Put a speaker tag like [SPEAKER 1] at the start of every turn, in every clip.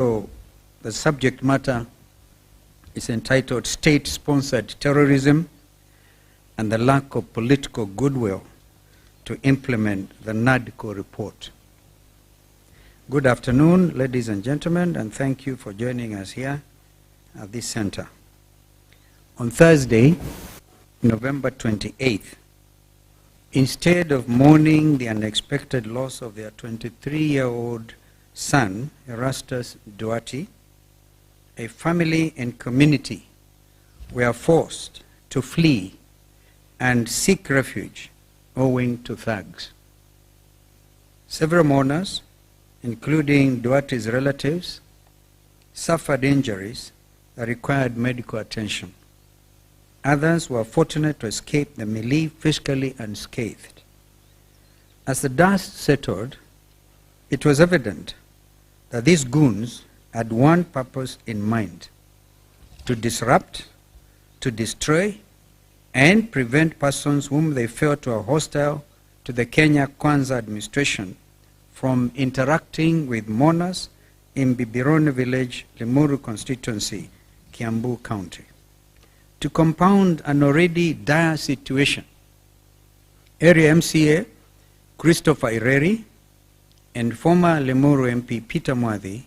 [SPEAKER 1] So the subject matter is entitled State-Sponsored Terrorism and the Lack of Political Goodwill to Implement the Nadco Report. Good afternoon, ladies and gentlemen, and thank you for joining us here at this center. On Thursday, November 28th, instead of mourning the unexpected loss of their 23-year-old son, Erastus Duarte, a family and community were forced to flee and seek refuge owing to thugs. Several mourners, including Duarte's relatives, suffered injuries that required medical attention. Others were fortunate to escape the melee physically unscathed. As the dust settled, it was evident that these goons had one purpose in mind: to disrupt, to destroy, and prevent persons whom they felt were hostile to the Kenya Kwanza administration from interacting with mourners in Bibirone village, Limuru constituency, Kiambu County. To compound an already dire situation, area MCA Christopher Ireri and former Limuru MP Peter Mwadhi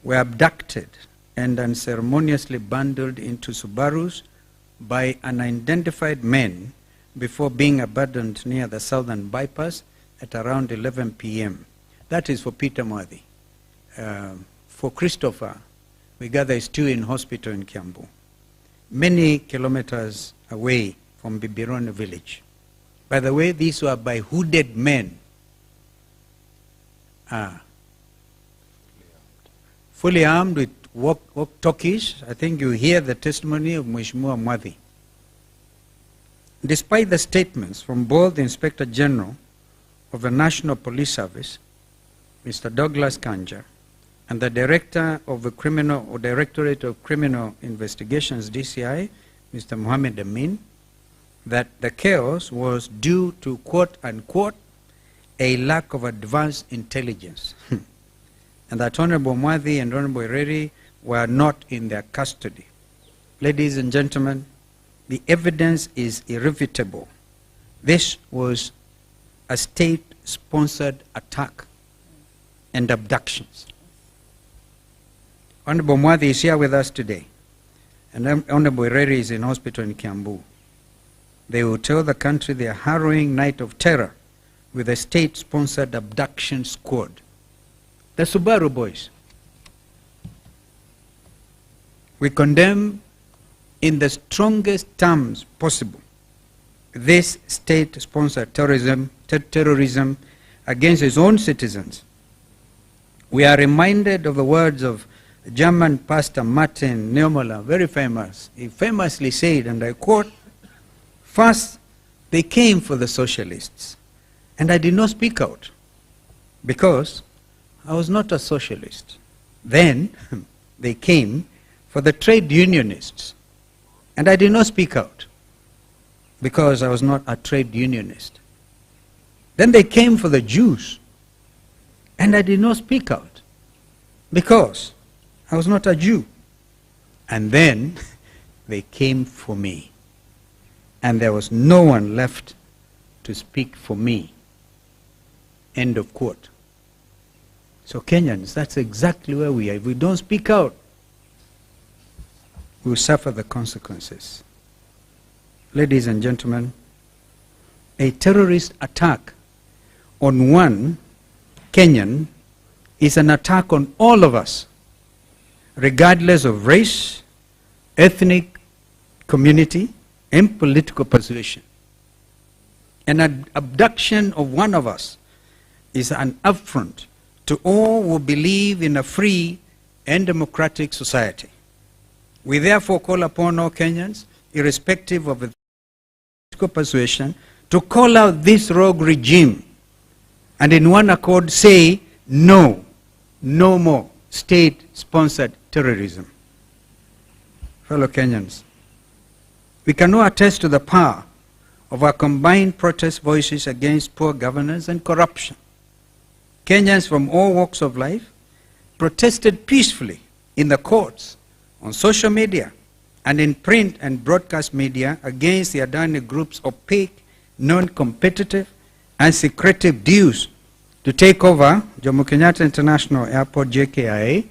[SPEAKER 1] were abducted and unceremoniously bundled into Subarus by unidentified men before being abandoned near the southern bypass at around 11 p.m. That is for Peter Mwadhi. For Christopher, we gather is still in hospital in Kiambu, many kilometers away from Bibirone village. By the way, these were by hooded men. Fully armed with walkie-talkies. I think you hear the testimony of Mheshimiwa Mwadhi. Despite the statements from both the Inspector General of the National Police Service, Mr. Douglas Kanja, and the Director of the Directorate of Criminal Investigations, DCI, Mr. Mohammed Amin, that the chaos was due to, quote unquote, a lack of advanced intelligence, and that Honorable Mwadhi and Honorable Ireri were not in their custody. Ladies and gentlemen, the evidence is irrefutable. This was a state-sponsored attack and abductions. Honorable Mwadhi is here with us today, and Honorable Ireri is in hospital in Kiambu. They will tell the country their harrowing night of terror with a state-sponsored abduction squad. The Subaru boys. We condemn in the strongest terms possible this state-sponsored terrorism against its own citizens. We are reminded of the words of German pastor Martin Niemöller, very famous. He famously said, and I quote, "First, they came for the socialists, and I did not speak out because I was not a socialist. Then they came for the trade unionists, and I did not speak out because I was not a trade unionist. Then they came for the Jews, and I did not speak out because I was not a Jew. And then they came for me, and there was no one left to speak for me." End of quote. So Kenyans, that's exactly where we are. If we don't speak out, we will suffer the consequences. Ladies and gentlemen, a terrorist attack on one Kenyan is an attack on all of us, regardless of race, ethnic community, and political persuasion. An abduction of one of us is an affront to all who believe in a free and democratic society. We therefore call upon all Kenyans, irrespective of political persuasion, to call out this rogue regime and in one accord say, no, no more state-sponsored terrorism. Fellow Kenyans, we can now attest to the power of our combined protest voices against poor governance and corruption. Kenyans from all walks of life protested peacefully in the courts, on social media, and in print and broadcast media against the Adani Group's opaque, non-competitive, and secretive dues to take over Jomo Kenyatta International Airport, JKIA,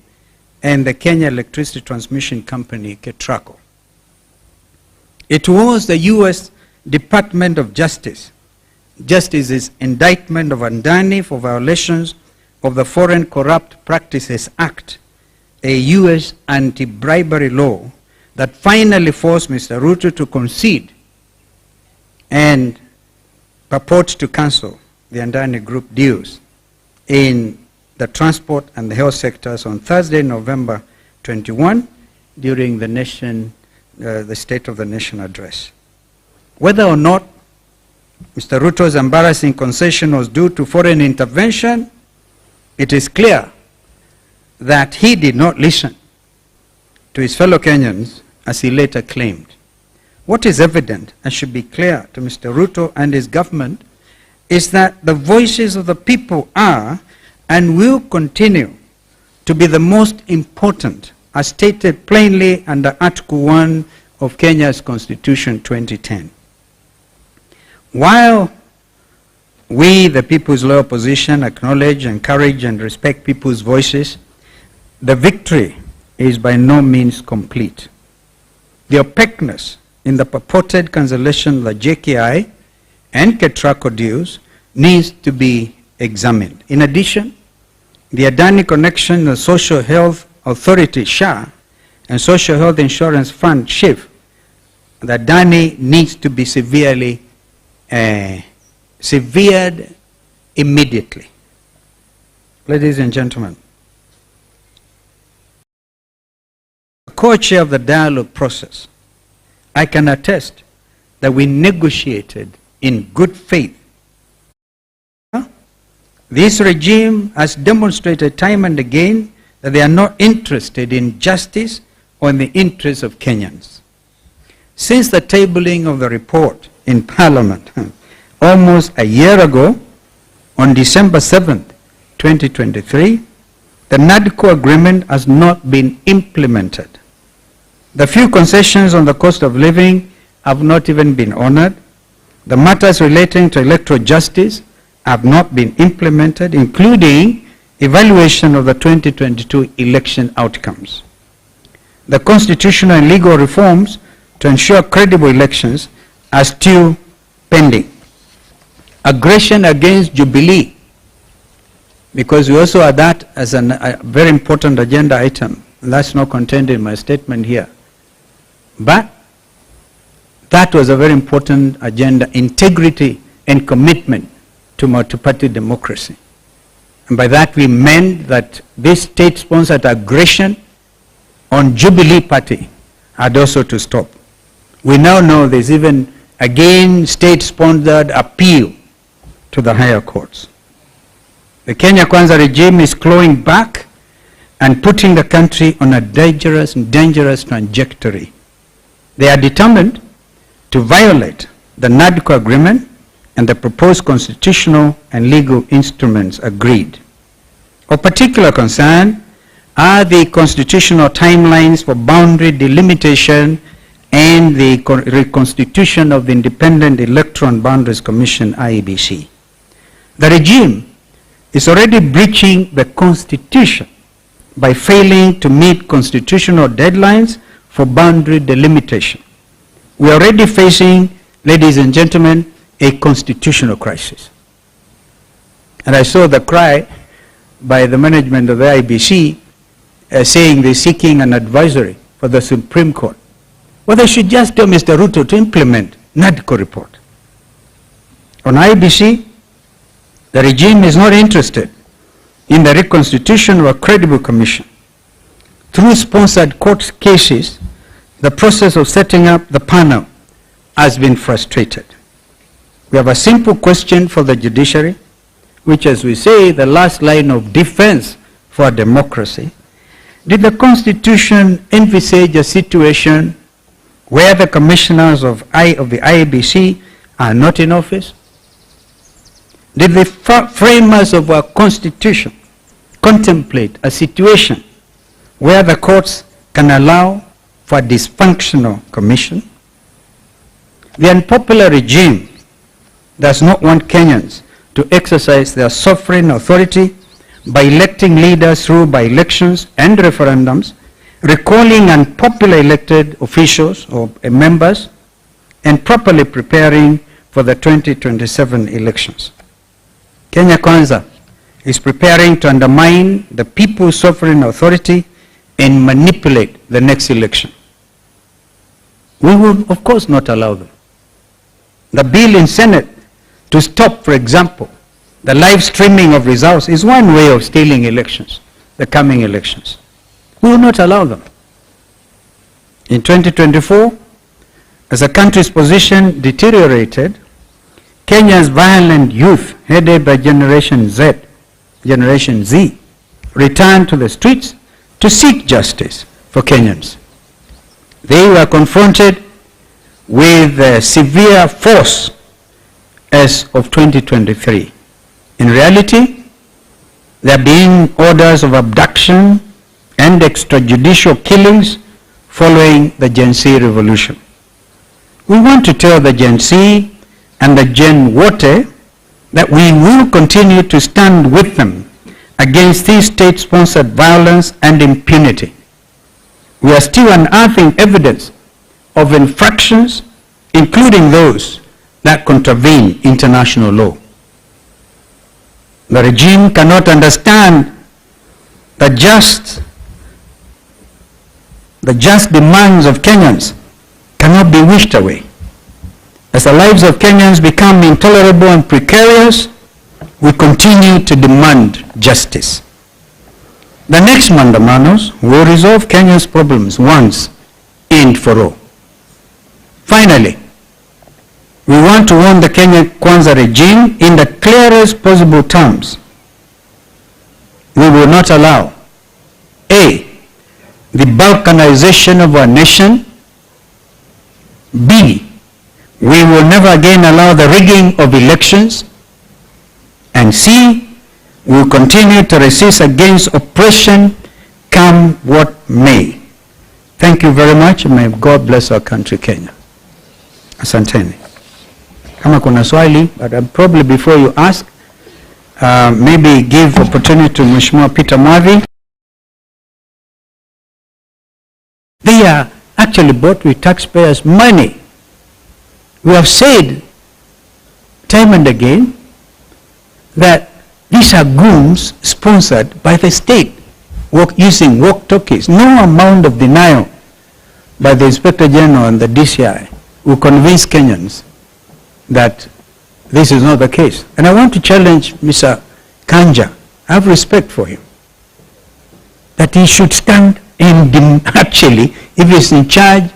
[SPEAKER 1] and the Kenya Electricity Transmission Company, Ketraco. It was the U.S. Department of Justice's indictment of Adani for violations of the Foreign Corrupt Practices Act, a U.S. anti-bribery law that finally forced Mr. Ruto to concede and purports to cancel the Adani Group dues in the transport and the health sectors on Thursday, November 21, during the State of the Nation address. Whether or not Mr. Ruto's embarrassing concession was due to foreign intervention, it is clear that he did not listen to his fellow Kenyans, as he later claimed. What is evident and should be clear to Mr. Ruto and his government is that the voices of the people are and will continue to be the most important, as stated plainly under Article 1 of Kenya's Constitution 2010. While we, the People's Loyal Opposition, acknowledge, encourage, and respect people's voices, the victory is by no means complete. The opaqueness in the purported cancellation of the JKI and Ketraco dues needs to be examined. In addition, the Adani connection, the Social Health Authority, SHA, and Social Health Insurance Fund, SHIF, the Adani needs to be severed immediately. Ladies and gentlemen, co-chair of the dialogue process, I can attest that we negotiated in good faith. This regime has demonstrated time and again that they are not interested in justice or in the interests of Kenyans. Since the tabling of the report in Parliament almost a year ago, on December 7th, 2023, the Nadco agreement has not been implemented. The few concessions on the cost of living have not even been honored. The matters relating to electoral justice have not been implemented, including evaluation of the 2022 election outcomes. The constitutional and legal reforms to ensure credible elections are still pending. Aggression against Jubilee, because we also had that as a very important agenda item. That's not contained in my statement here. But that was a very important agenda, integrity and commitment to multi-party democracy. And by that we meant that this state-sponsored aggression on Jubilee Party had also to stop. We now know there's even, again, state-sponsored appeal to the higher courts. The Kenya Kwanza regime is clawing back and putting the country on a dangerous trajectory. They are determined to violate the Nadco agreement and the proposed constitutional and legal instruments agreed. Of particular concern are the constitutional timelines for boundary delimitation and the reconstitution of the Independent Electoral and Boundaries Commission, IEBC. The regime is already breaching the Constitution by failing to meet constitutional deadlines for boundary delimitation. We are already facing, ladies and gentlemen, a constitutional crisis. And I saw the cry by the management of the IBC saying they're seeking an advisory for the Supreme Court. Well, they should just tell Mr. Ruto to implement Nadco report. On IBC, the regime is not interested in the reconstitution of a credible commission. Through sponsored court cases, the process of setting up the panel has been frustrated. We have a simple question for the judiciary, which, as we say, the last line of defense for democracy. Did the Constitution envisage a situation where the commissioners of the IEBC are not in office? Did the framers of our Constitution contemplate a situation where the courts can allow for a dysfunctional commission. The unpopular regime does not want Kenyans to exercise their sovereign authority by electing leaders through by-elections and referendums, recalling unpopular elected officials or members, and properly preparing for the 2027 elections. Kenya Kwanza is preparing to undermine the people's sovereign authority and manipulate the next election. We will, of course, not allow them. The bill in Senate to stop, for example, the live streaming of results is one way of stealing elections, the coming elections. We will not allow them. In 2024, as the country's position deteriorated, Kenya's violent youth, headed by Generation Z, returned to the streets to seek justice for Kenyans. They were confronted with severe force as of 2023. In reality, there have been orders of abduction and extrajudicial killings following the Gen Z revolution. We want to tell the Gen Z and the Gen Wote that we will continue to stand with them against this state-sponsored violence and impunity. We are still unearthing evidence of infractions, including those that contravene international law. The regime cannot understand the just demands of Kenyans cannot be wished away. As the lives of Kenyans become intolerable and precarious, we continue to demand justice. The next mandamanos will resolve Kenya's problems once and for all. Finally, we want to warn the Kenya Kwanza regime in the clearest possible terms. We will not allow A, the balkanization of our nation. B, we will never again allow the rigging of elections. And C, we will continue to resist against oppression, come what may. Thank you very much, and may God bless our country, Kenya. Asanteni. Kama kuna swali, but probably before you ask, maybe give opportunity to Mheshimiwa Peter Mwadhi. They are actually bought with taxpayers' money. We have said time and again that these are goons sponsored by the state, using walkie-talkies. No amount of denial by the Inspector General and the DCI will convince Kenyans that this is not the case. And I want to challenge Mr. Kanja. I have respect for him, that he should stand and actually, if he's in charge,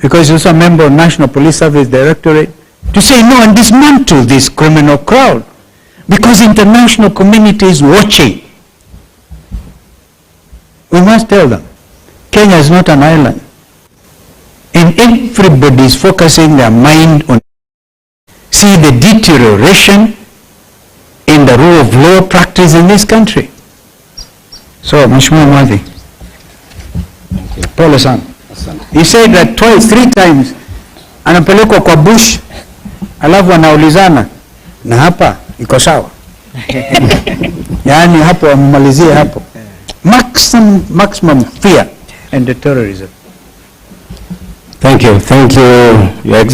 [SPEAKER 1] because he's also a member of National Police Service Directorate, to say no and dismantle this criminal crowd, because international community is watching. We must tell them, Kenya is not an island, and everybody is focusing their mind on see the deterioration in the rule of law practice in this country. So, Mheshimiwa Mwadhi, pole sana. He said that twice, 3 times, anapelekwa kwa bush, alafu anaulizana, na hapa iko sawa. Yani hapo amalizie hapo. Maximum fear and terrorism.
[SPEAKER 2] Thank you, Your Excellency.